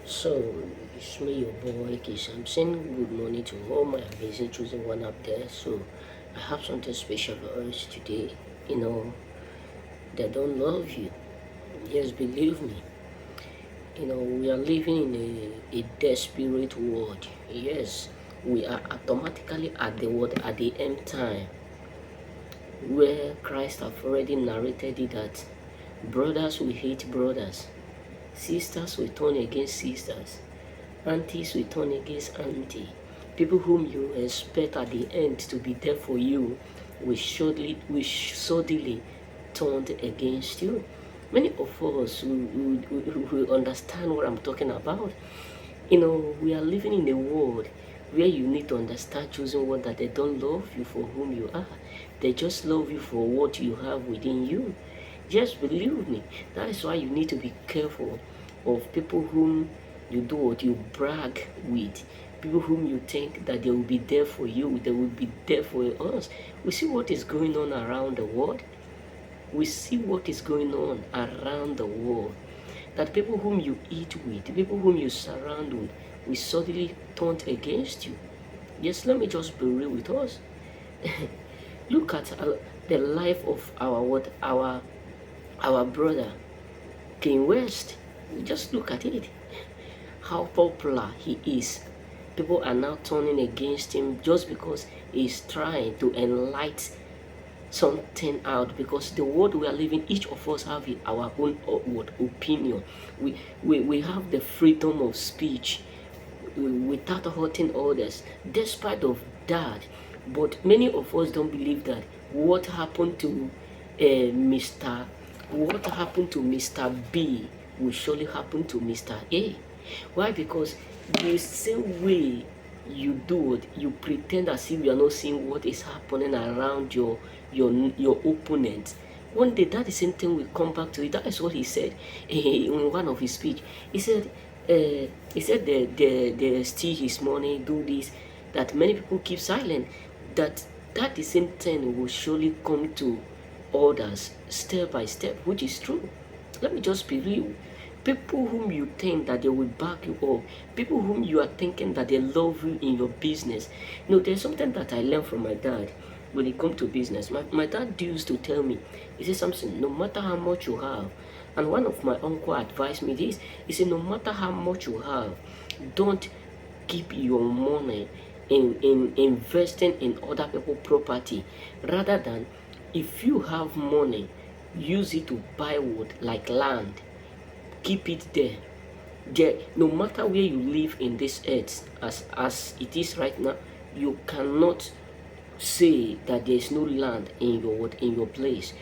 So, it's me, your boy, I'm saying good morning to all my amazing chosen one up there. So, I have something special for us today. You know, they don't love you. Yes, believe me. We are living in a desperate world. Yes, we are automatically at the word at the end time where Christ have already narrated it that brothers will hate brothers, sisters will turn against sisters, aunties will turn against auntie. People whom you expect at the end to be there for you will suddenly turn against you. Many of us will understand what I'm talking about. We are living in a world where you need to understand choosing one that they don't love you for whom you are. They just love you for what you have within you. Just believe me. That is why you need to be careful of people whom you do what you brag with. People whom you think that they will be there for you, they will be there for us. We see what is going on around the world. We see what is going on around the world. That people whom you eat with, people whom you surround with, will suddenly turn against you. Yes, let me just be real with us. Look at the life of our brother King West. Just look at it. How popular he is. People are now turning against him just because he's trying to enlighten something out, because the world we are living, each of us have our own opinion. We have the freedom of speech without hurting others. Despite of that, but many of us don't believe that what happened to Mr. What happened to Mr. B will surely happen to Mr. A. Why? Because the same way you do it, you pretend as if you are not seeing what is happening around your opponent. One day that the same thing will come back to you. That is what he said in one of his speech. He said, they steal his money, do this, that many people keep silent. That the same thing will surely come to others step by step, which is true. Let me just be real. People whom you think that they will back you up, people whom you are thinking that they love you in your business. There's something that I learned from my dad when it comes to business. My dad used to tell me, he said something, no matter how much you have, and one of my uncle advised me this, he said, no matter how much you have, don't keep your money in investing in other people's property, rather than if you have money, use it to buy wood like land. Keep it there. No matter where you live in this earth, as it is right now, you cannot say that there is no land in your place.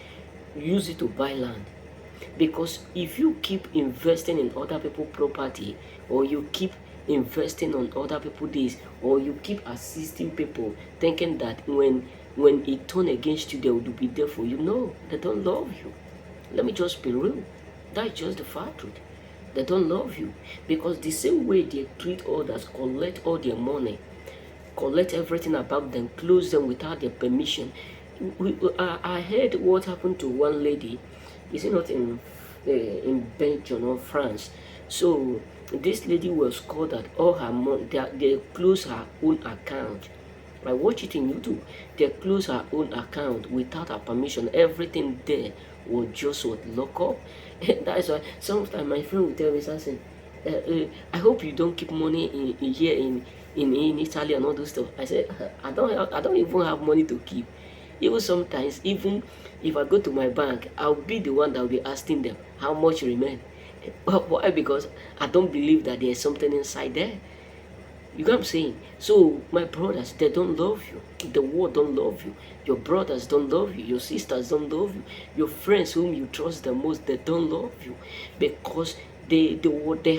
Use it to buy land. Because if you keep investing in other people's property, or you keep investing on other people's days, or you keep assisting people thinking that when it turn against you, they will be there for you. No, they don't love you. Let me just be real. That's just the fact truth. They don't love you. Because the same way they treat others, collect all their money, collect everything about them, close them without their permission. I heard what happened to one lady. Is it not in Belgium or France? So this lady was called that all her money, they closed her own account. I watch it in YouTube. They close her own account without her permission. Everything there was just what lock up. That's why sometimes my friend will tell me something. I hope you don't keep money in here in Italy and all those stuff. I said, I don't even have money to keep. Even sometimes, even if I go to my bank, I'll be the one that will be asking them how much remain. Why? Because I don't believe that there's something inside there. You know what I'm saying? So, my brothers, they don't love you. The world don't love you. Your brothers don't love you. Your sisters don't love you. Your friends whom you trust the most, they don't love you. Because the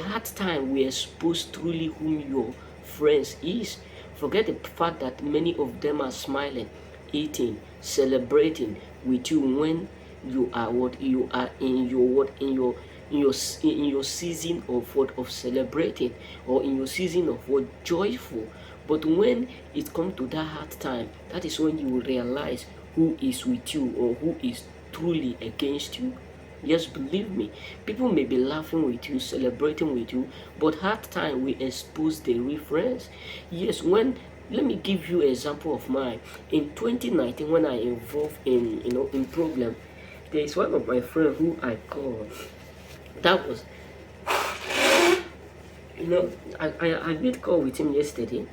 hard time we expose truly whom your friends is. Forget the fact that many of them are smiling, eating, celebrating with you when you are what you are in your what in your season of what of celebrating, or in your season of what joyful. But when it comes to that hard time, that is when you will realize who is with you or who is truly against you. Yes, believe me, people may be laughing with you, celebrating with you, but hard time will expose the real friends. Yes, when let me give you an example of mine. In 2019, when I involved in in problem, there is one of my friends who I called. That was I made call with him yesterday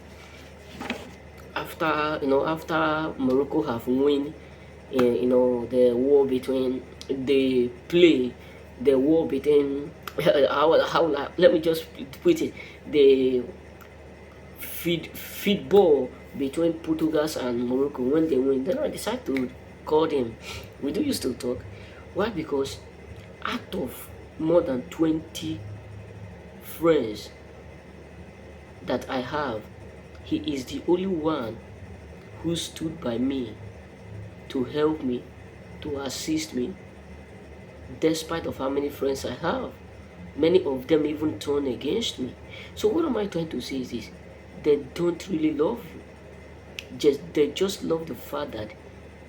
after after Morocco have won the war between the war between how let me just put it, the football between Portugal and Morocco. When they win, then I decided to call them. We do used to talk. Why? Because out of more than 20 friends that I have, he is the only one who stood by me to help me, to assist me, despite of how many friends I have. Many of them even turn against me. So what am I trying to say is this: they don't really love you. They just love the fact that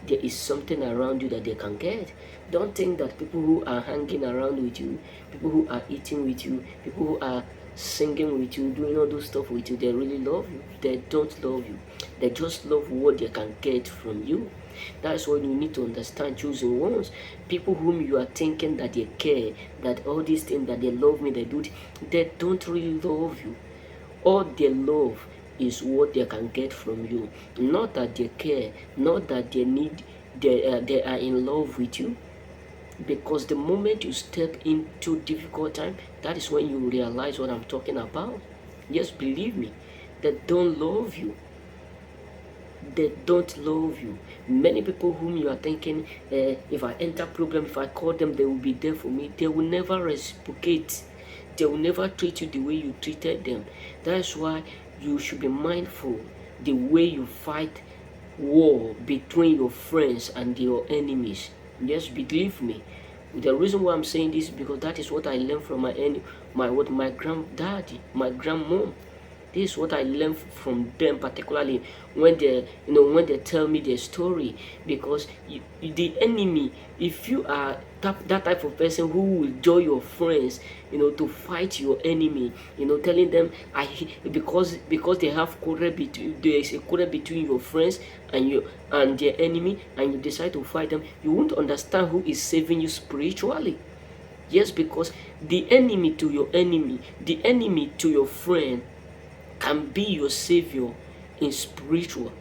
there is something around you that they can get. Don't think that people who are hanging around with you, people who are eating with you, people who are singing with you, doing all those stuff with you, they really love you. They don't love you. They just love what they can get from you. That's why you need to understand choosing ones. People whom you are thinking that they care, that all these things that they love me, they do, they don't really love you. All they love is what they can get from you. Not that they care, not that they need, they are in love with you. Because the moment you step into difficult time, that is when you realize what I'm talking about. Yes, believe me, they don't love you. They don't love you. Many people whom you are thinking, if I enter problem, if I call them, they will be there for me. They will never reciprocate. They will never treat you the way you treated them. That's why you should be mindful the way you fight war between your friends and your enemies. Yes, believe me. The reason why I'm saying this is because that is what I learned from my granddaddy, my grandmom. This is what I learned from them, particularly when they tell me their story. Because the enemy, if you are that type of person who will join your friends, to fight your enemy, telling them because they have quarrel between there is a quarrel between your friends and you and their enemy, and you decide to fight them, you won't understand who is saving you spiritually. Yes, because the enemy to your enemy, the enemy to your friend can be your savior in spiritual,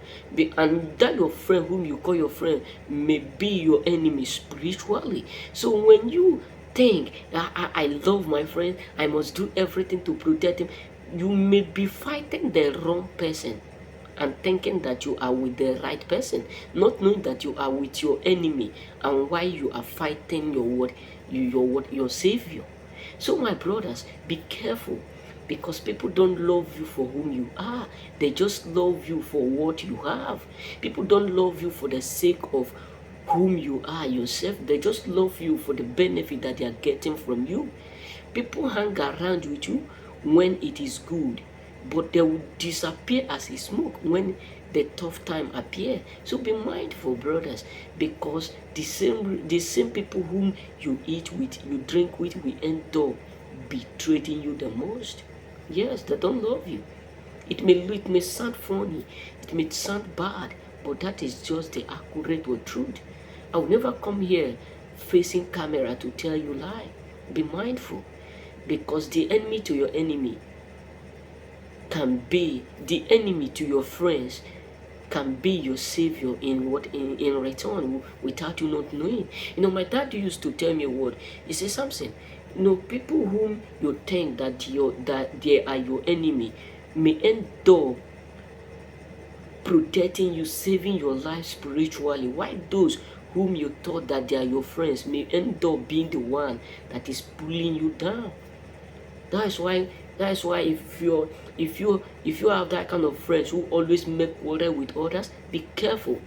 and that your friend whom you call your friend may be your enemy spiritually. So when you think that I love my friend, I must do everything to protect him, you may be fighting the wrong person and thinking that you are with the right person, not knowing that you are with your enemy and why you are fighting your savior. So my brothers, be careful, because people don't love you for whom you are. They just love you for what you have. People don't love you for the sake of whom you are yourself. They just love you for the benefit that they are getting from you. People hang around with you when it is good, but they will disappear as a smoke when the tough time appear. So be mindful, brothers, because the same people whom you eat with, you drink with, will end up betraying you the most. Yes, they don't love you. It may sound funny, it may sound bad, but that is just the accurate truth. I will never come here facing camera to tell you lie. Be mindful, because the enemy to your enemy can be the enemy to your friends, can be your savior in return, without you not knowing. My dad used to tell me a word. He said, Samson, people whom you think that they are your enemy may end up protecting you, saving your life spiritually, while those whom you thought that they are your friends may end up being the one that is pulling you down. That's why if you have that kind of friends who always make quarrel with others, be careful.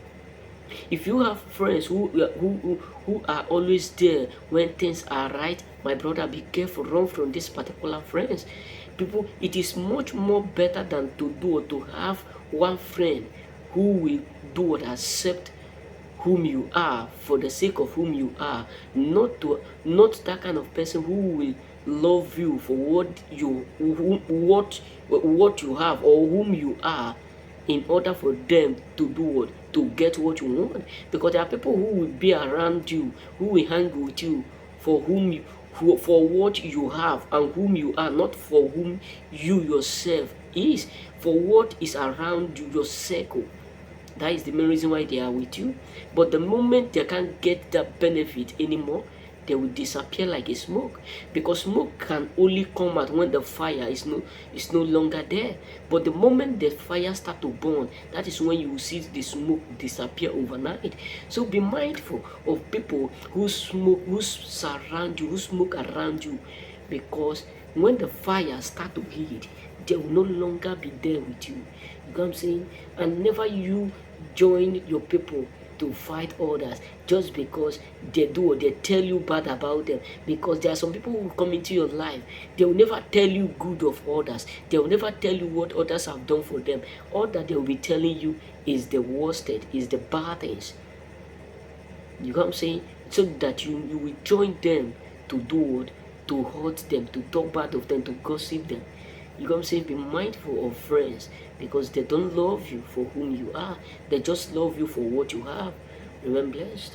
If you have friends who are always there when things are right, my brother, be careful. Run from these particular friends. People, it is much more better than to have one friend who will do what accept whom you are for the sake of whom you are, not that kind of person who will love you for what you have or whom you are, in order for them to do what? To get what you want. Because there are people who will be around you, who will hang with you for for what you have and whom you are, not for whom you yourself is, for what is around you, your circle. That is the main reason why they are with you. But the moment they can't get that benefit anymore, they will disappear like a smoke. Because smoke can only come out when the fire is no longer there. But the moment the fire start to burn, that is when you will see the smoke disappear overnight. So be mindful of people who surround you, who smoke around you, because when the fire start to heat, they will no longer be there with you. You know what I'm saying? And never you join your people to fight others just because they do or they tell you bad about them. Because there are some people who come into your life, they will never tell you good of others. They will never tell you what others have done for them. All that they will be telling you is the worsted, is the bad things. You know what I'm saying? So that you will join them to do what? To hurt them, to talk bad of them, to gossip them. You know what I'm saying? Be mindful of friends, because they don't love you for whom you are. They just love you for what you have. Remain blessed.